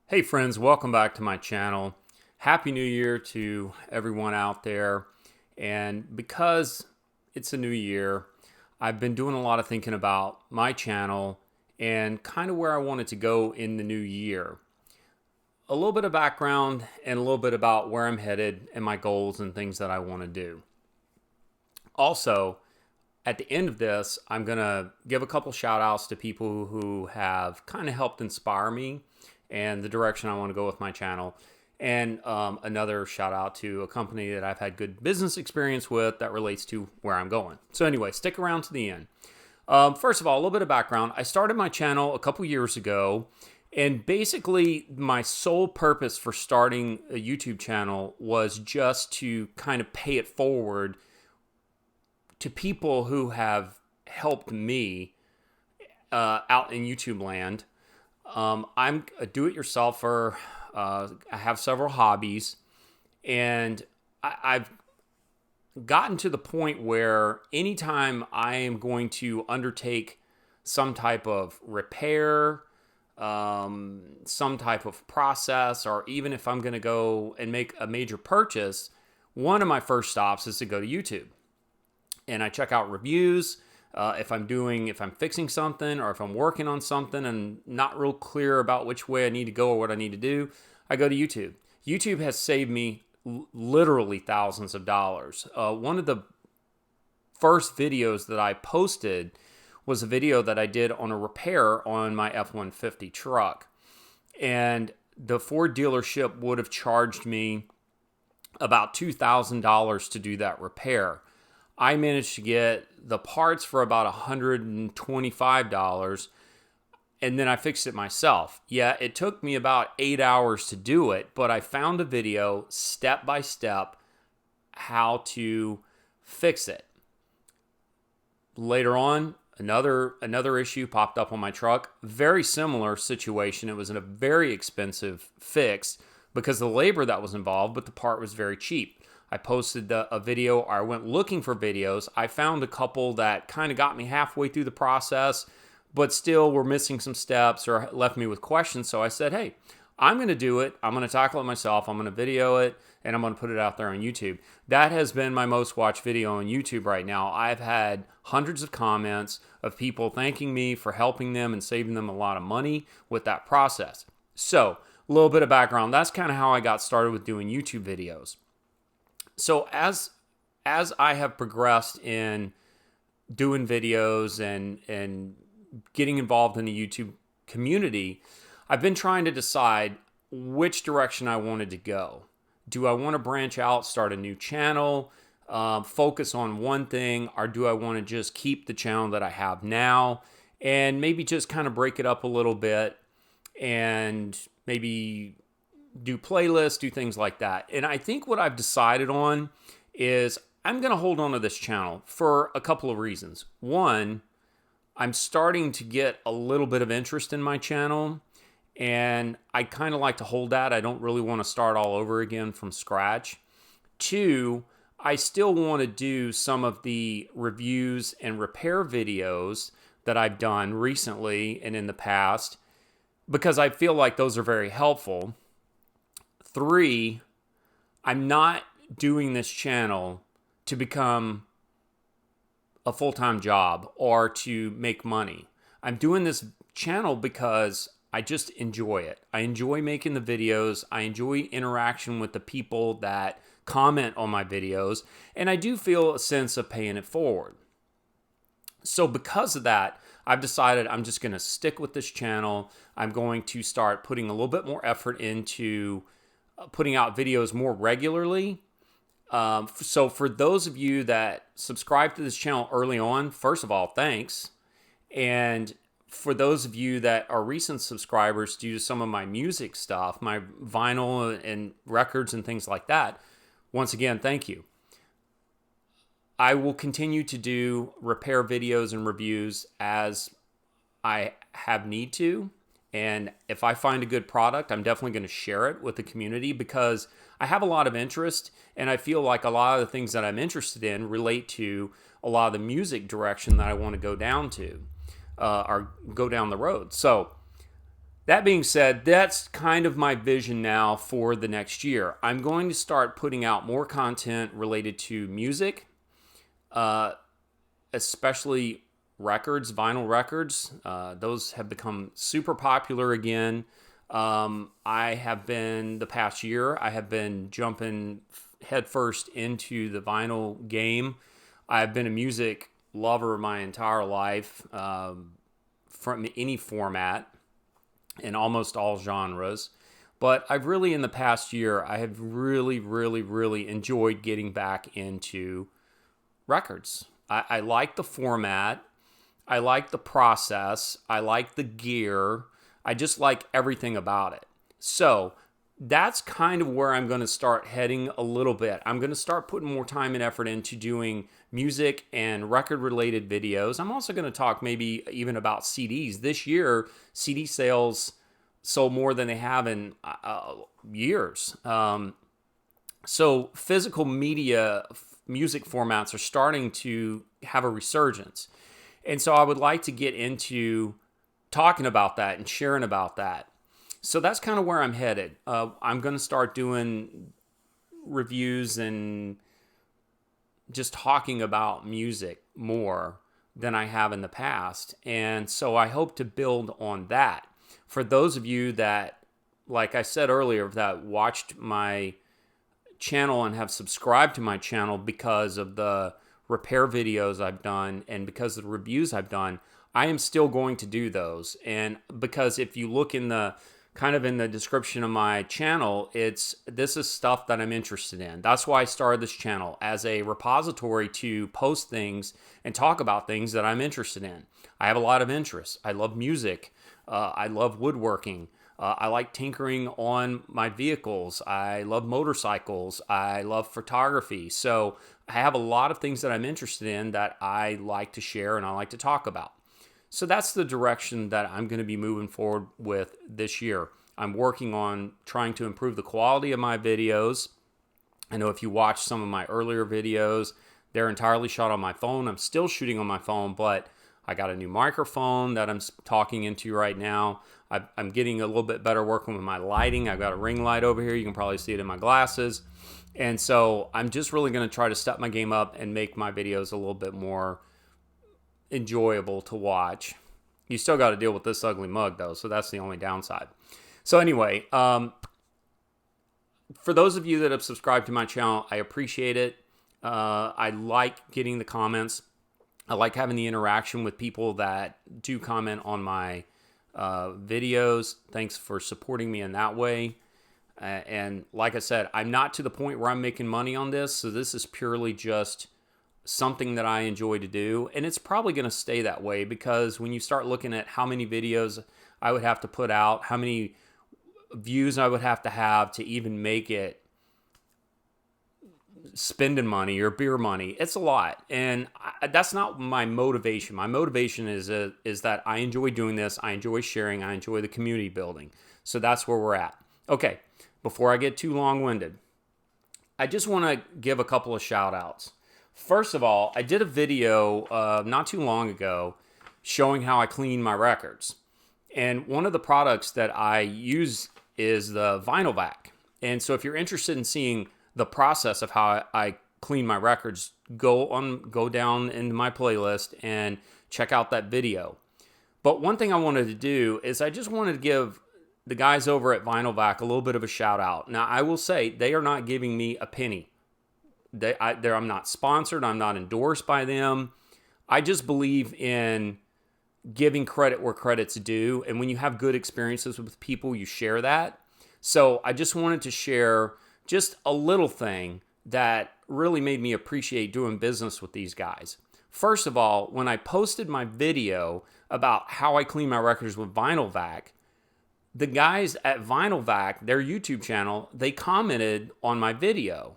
Hey friends, welcome back to my channel. Happy New Year to everyone out there. And because it's a new year, I've been doing a lot of thinking about my channel and kind of where I want it to go in the new year. A little bit of background and a little bit about where I'm headed and my goals and things that I want to do. Also, at the end of this, I'm going to give a couple shout outs to people who have kind of helped inspire me and the direction I want to go with my channel. And another shout out to a company that I've had good business experience with that relates to where I'm going. So anyway, stick around to the end. First of all, a little bit of background. I started my channel a couple years ago, and basically my sole purpose for starting a YouTube channel was just to kind of pay it forward to people who have helped me out in YouTube land. I'm a do-it-yourselfer. I have several hobbies, and I've gotten to the point where anytime I am going to undertake some type of repair, some type of process, or even if I'm going to go and make a major purchase, one of my first stops is to go to YouTube. And I check out reviews. If I'm fixing something or if I'm working on something and not real clear about which way I need to go or what I need to do, I go to YouTube. YouTube has saved me literally thousands of dollars. One of the first videos that I posted was a video that I did on a repair on my F-150 truck. And the Ford dealership would have charged me about $2,000 to do that repair. I managed to get the parts for about $125, and then I fixed it myself. Yeah, it took me about 8 hours to do it, but I found a video step by step how to fix it. Later on, another issue popped up on my truck. Very similar situation. It was a very expensive fix because of the labor that was involved, but the part was very cheap. I posted a video, or I went looking for videos. I found a couple that kind of got me halfway through the process, but still were missing some steps or left me with questions. So I said, hey, I'm going to do it. I'm going to tackle it myself. I'm going to video it, and I'm going to put it out there on YouTube. That has been my most watched video on YouTube right now. I've had hundreds of comments of people thanking me for helping them and saving them a lot of money with that process. So a little bit of background. That's kind of how I got started with doing YouTube videos. So as I have progressed in doing videos and getting involved in the YouTube community, I've been trying to decide which direction I wanted to go. Do I want to branch out, start a new channel, focus on one thing, or do I want to just keep the channel that I have now and maybe just kind of break it up a little bit and maybe do playlists, do things like that. And I think what I've decided on is I'm going to hold on to this channel for a couple of reasons. One, I'm starting to get a little bit of interest in my channel, and I kind of like to hold that. I don't really want to start all over again from scratch. Two, I still want to do some of the reviews and repair videos that I've done recently and in the past because I feel like those are very helpful. Three, I'm not doing this channel to become a full-time job or to make money. I'm doing this channel because I just enjoy it. I enjoy making the videos. I enjoy interaction with the people that comment on my videos. And I do feel a sense of paying it forward. So because of that, I've decided I'm just going to stick with this channel. I'm going to start putting a little bit more effort into putting out videos more regularly. So for those of you that subscribe to this channel early on, first of all, thanks. And for those of you that are recent subscribers due to some of my music stuff, my vinyl and records and things like that, once again, thank you. I will continue to do repair videos and reviews as I have need to. And if I find a good product, I'm definitely going to share it with the community because I have a lot of interest and I feel like a lot of the things that I'm interested in relate to a lot of the music direction that I want to go down to or go down the road. So That being said, that's kind of my vision now for the next year. I'm going to start putting out more content related to music, uh, especially records, vinyl records. Those have become super popular again. I have been, the past year, I have been jumping headfirst into the vinyl game. I've been a music lover my entire life, from any format in almost all genres. But I've really, in the past year, I have really, really, really enjoyed getting back into records. I like the format. I like the process. I like the gear. I just like everything about it. So that's kind of where I'm going to start heading a little bit. I'm going to start putting more time and effort into doing music and record related videos. I'm also going to talk maybe even about CDs. This year, CD sales sold more than they have in years. So physical media, music formats are starting to have a resurgence. And so I would like to get into talking about that and sharing about that. So that's kind of where I'm headed. I'm going to start doing reviews and just talking about music more than I have in the past. And so I hope to build on that. For those of you that, like I said earlier, that watched my channel and have subscribed to my channel because of the repair videos I've done and because of the reviews I've done, I am still going to do those. And because if you look in the kind of in the description of my channel, this is stuff that I'm interested in. That's why I started this channel, as a repository to post things and talk about things that I'm interested in. I have a lot of interests. I love music. I love woodworking. I like tinkering on my vehicles. I love motorcycles. I love photography. So I have a lot of things that I'm interested in that I like to share and I like to talk about. So that's the direction that I'm going to be moving forward with this year. I'm working on trying to improve the quality of my videos. I know if you watch some of my earlier videos, they're entirely shot on my phone. I'm still shooting on my phone, but I got a new microphone that I'm talking into right now. I'm getting a little bit better working with my lighting. I've got a ring light over here. You can probably see it in my glasses. And so I'm just really going to try to step my game up and make my videos a little bit more enjoyable to watch. You still got to deal with this ugly mug though, so that's the only downside. So anyway, for those of you that have subscribed to my channel, I appreciate it. I like getting the comments. I like having the interaction with people that do comment on my videos. Thanks for supporting me in that way. And like I said, I'm not to the point where I'm making money on this, so this is purely just something that I enjoy to do. And it's probably going to stay that way, because when you start looking at how many videos I would have to put out, how many views I would have to even make it spending money or beer money, it's a lot. And that's not my motivation. My motivation is that I enjoy doing this. I enjoy sharing. I enjoy the community building. So that's where we're at. Okay, before I get too long-winded, I just want to give a couple of shout outs. First of all, I did a video not too long ago showing how I clean my records. And one of the products that I use is the Vinyl Vac. And so if you're interested in seeing the process of how I clean my records, go down into my playlist and check out that video. But one thing I wanted to do is I just wanted to give the guys over at Vinyl Vac a little bit of a shout out. Now, I will say they are not giving me a penny. I'm not sponsored. I'm not endorsed by them. I just believe in giving credit where credit's due. And when you have good experiences with people, you share that. So I just wanted to share just a little thing that really made me appreciate doing business with these guys. First of all, when I posted my video about how I clean my records with Vinyl Vac, the guys at Vinyl Vac, their YouTube channel, they commented on my video.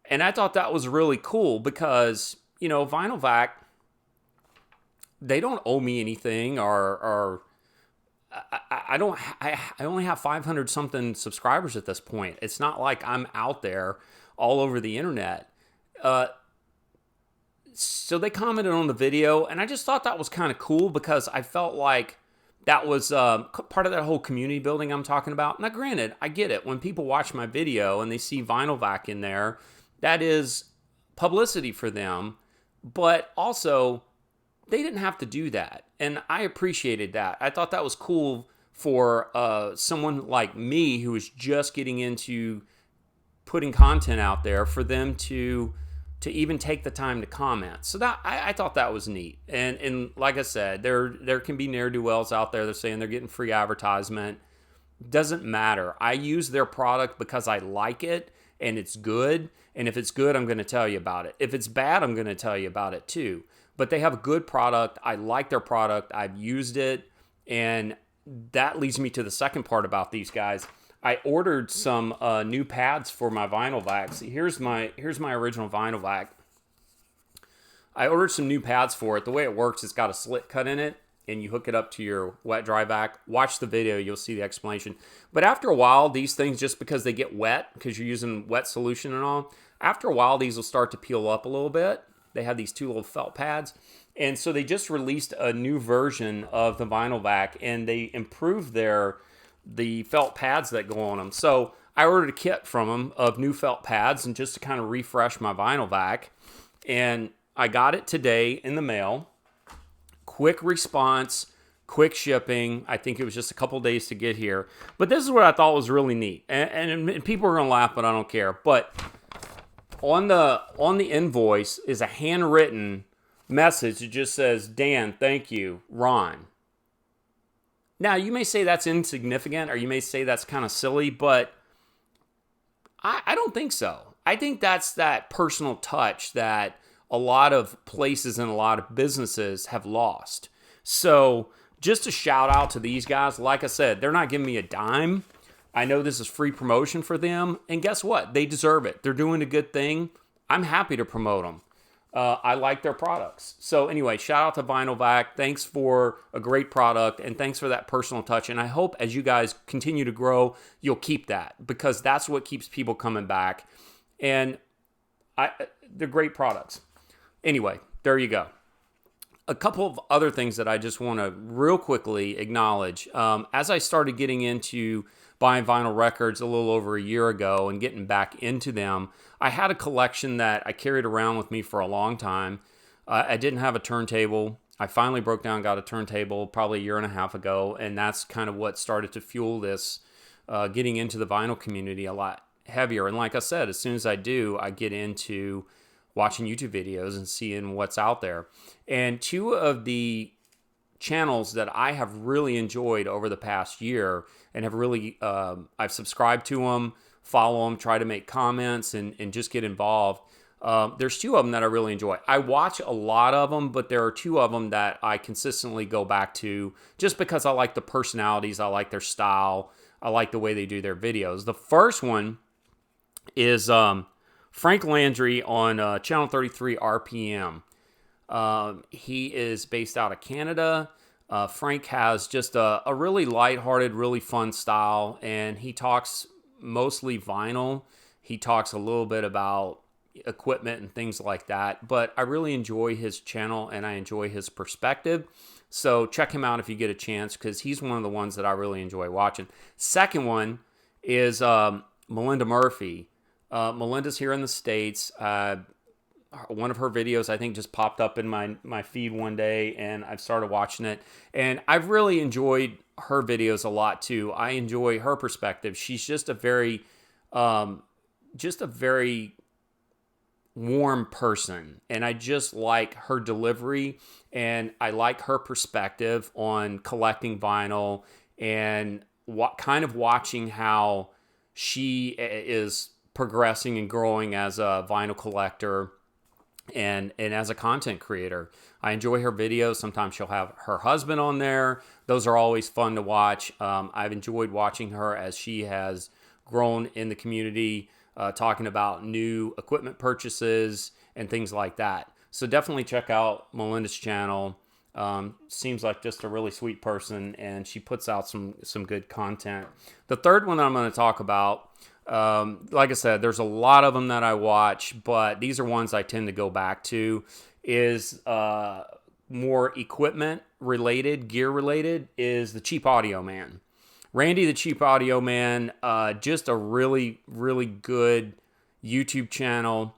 And I thought that was really cool because, Vinyl Vac, they don't owe me anything, or I only have 500 something subscribers at this point. It's not like I'm out there all over the internet. So they commented on the video, and I just thought that was kind of cool because I felt like that was part of that whole community building I'm talking about. Now, granted, I get it. When people watch my video and they see Vinyl Vac in there, that is publicity for them. But also, they didn't have to do that. And I appreciated that. I thought that was cool for someone like me who was just getting into putting content out there, for them to even take the time to comment. So that I thought that was neat. And like I said, there can be ne'er-do-wells out there that are saying they're getting free advertisement. Doesn't matter. I use their product because I like it and it's good. And if it's good, I'm going to tell you about it. If it's bad, I'm going to tell you about it too. But they have a good product. I like their product. I've used it. And that leads me to the second part about these guys. I ordered some new pads for my Vinyl Vac. See, here's my original Vinyl Vac. I ordered some new pads for it. The way it works, it's got a slit cut in it, and you hook it up to your wet dry vac. Watch the video, you'll see the explanation. But after a while, these things, just because they get wet, because you're using wet solution and all, after a while, these will start to peel up a little bit. They have these two little felt pads. And so they just released a new version of the Vinyl Vac, and they improved the felt pads that go on them. So I ordered a kit from them of new felt pads, and just to kind of refresh my Vinyl Vac. And I got it today in the mail. Quick response, quick shipping. I think it was just a couple days to get here. But this is what I thought was really neat. And people are going to laugh, but I don't care. But on the invoice is a handwritten message. It just says, "Dan, thank you, Ron." Now, you may say that's insignificant, or you may say that's kind of silly, but I don't think so. I think that's that personal touch that a lot of places and a lot of businesses have lost. So just a shout out to these guys. Like I said, they're not giving me a dime. I know this is free promotion for them. And guess what? They deserve it. They're doing a good thing. I'm happy to promote them. I like their products. So anyway, shout out to Vinyl Vac. Thanks for a great product, and thanks for that personal touch. And I hope as you guys continue to grow, you'll keep that, because that's what keeps people coming back. And they're great products. Anyway, there you go. A couple of other things that I just want to real quickly acknowledge. As I started getting into buying vinyl records a little over a year ago and getting back into them, I had a collection that I carried around with me for a long time. I didn't have a turntable. I finally broke down and got a turntable probably a year and a half ago, and that's kind of what started to fuel this getting into the vinyl community a lot heavier. And like I said, as soon as I do, I get into watching YouTube videos and seeing what's out there. And two of the channels that I have really enjoyed over the past year and have really, I've subscribed to them, follow them, try to make comments and just get involved. There's two of them that I really enjoy. I watch a lot of them, but there are two of them that I consistently go back to just because I like the personalities, I like their style, I like the way they do their videos. The first one is Frank Landry on Channel 33 RPM. He is based out of Canada. Frank has just a really lighthearted, really fun style, and he talks mostly vinyl. He talks a little bit about equipment and things like that, but I really enjoy his channel and I enjoy his perspective. So check him out if you get a chance, because he's one of the ones that I really enjoy watching. Second one is Melinda Murphy. Melinda's here in the States. One of her videos, I think, just popped up in my feed one day, and I've started watching it. And I've really enjoyed her videos a lot, too. I enjoy her perspective. She's just a very warm person, and I just like her delivery, and I like her perspective on collecting vinyl and kind of watching how she is progressing and growing as a vinyl collector and as a content creator. I enjoy her videos. Sometimes she'll have her husband on there. Those are always fun to watch. I've enjoyed watching her as she has grown in the community, talking about new equipment purchases and things like that. So definitely check out Melinda's channel. Seems like just a really sweet person, and she puts out some good content. The third one that I'm going to talk about, like I said, there's a lot of them that I watch, but these are ones I tend to go back to, is more equipment related, gear related, is the Cheap Audio Man. Randy the Cheap Audio Man, just a really, really good YouTube channel.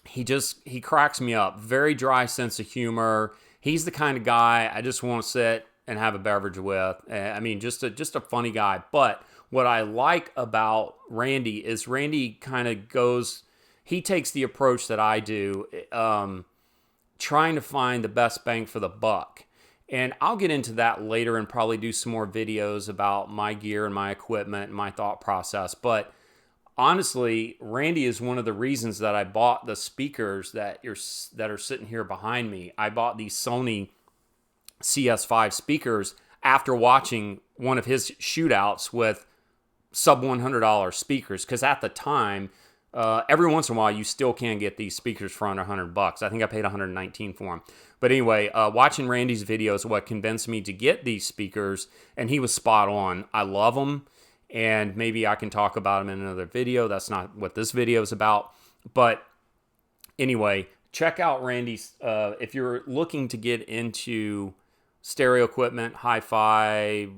He cracks me up. Very dry sense of humor. He's the kind of guy I just want to sit and have a beverage with. I mean, just a funny guy. But what I like about Randy is Randy kind of he takes the approach that I do, trying to find the best bang for the buck. And I'll get into that later and probably do some more videos about my gear and my equipment and my thought process. But honestly, Randy is one of the reasons that I bought the speakers that are sitting here behind me. I bought these Sony CS5 speakers after watching one of his shootouts with sub $100 speakers, because at the time, every once in a while you still can get these speakers for under $100. I think I paid $119 for them. But anyway, watching Randy's videos what convinced me to get these speakers, and he was spot on. I love them, and maybe I can talk about them in another video. That's not what this video is about. But anyway, check out Randy's, if you're looking to get into stereo equipment, hi-fi,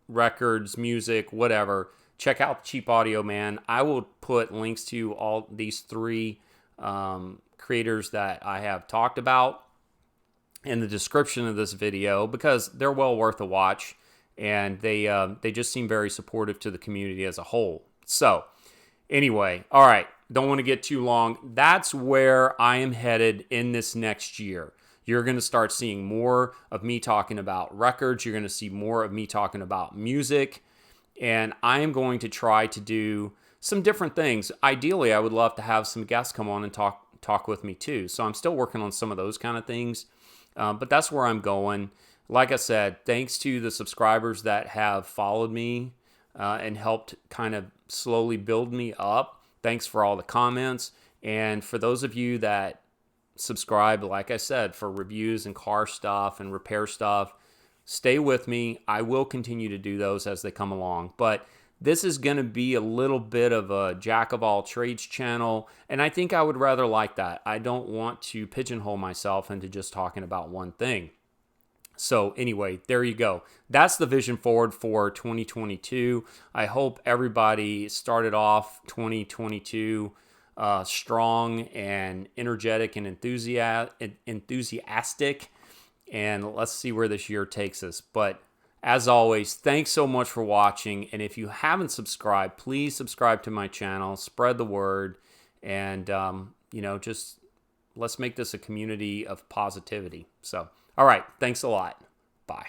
records, music, whatever, check out Cheap Audio Man. I will put links to all these three creators that I have talked about in the description of this video, because they're well worth a watch, and they just seem very supportive to the community as a whole. So anyway, all right, don't want to get too long. That's where I am headed in this next year. You're going to start seeing more of me talking about records. You're going to see more of me talking about music. And I am going to try to do some different things. Ideally, I would love to have some guests come on and talk with me too. So I'm still working on some of those kind of things. But that's where I'm going. Like I said, thanks to the subscribers that have followed me and helped kind of slowly build me up. Thanks for all the comments. And for those of you that subscribe, like I said, for reviews and car stuff and repair stuff, stay with me. I will continue to do those as they come along. But this is going to be a little bit of a jack of all trades channel, and I think I would rather like that. I don't want to pigeonhole myself into just talking about one thing. So anyway, there you go. That's the vision forward for 2022. I hope everybody started off 2022 strong and energetic and enthusiastic, and let's see where this year takes us. But as always, thanks so much for watching, and if you haven't subscribed, please subscribe to my channel, spread the word, and just let's make this a community of positivity. So all right, thanks a lot. Bye.